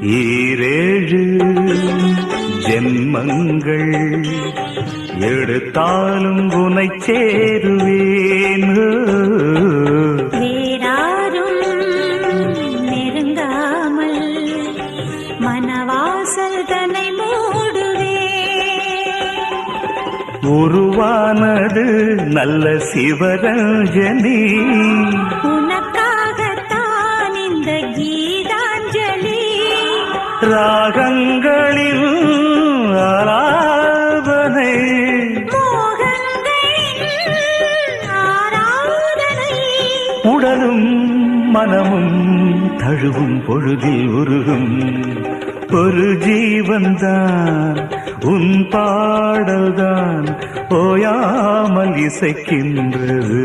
ஈரேழு ஜென்மங்கள் எடுத்தாலும் உனை சேருவேன். வேறாரும் நெருங்காமல் மனவாசல் தன்னை மூடுவே. உருவானது நல்ல சிவரஞ்சனி, உனக்காகத்தான் இந்த கீதாஞ்சலி. ராகங்களில் ஆராதனை, மோகங்களின் ஆராதனை. உடலும் மனமும் தழுவும் பொழுதில் உருகும் ஒரு ஜீவன்தான் உன் பாடல்தான் ஓயாமல் இசைக்கின்றது.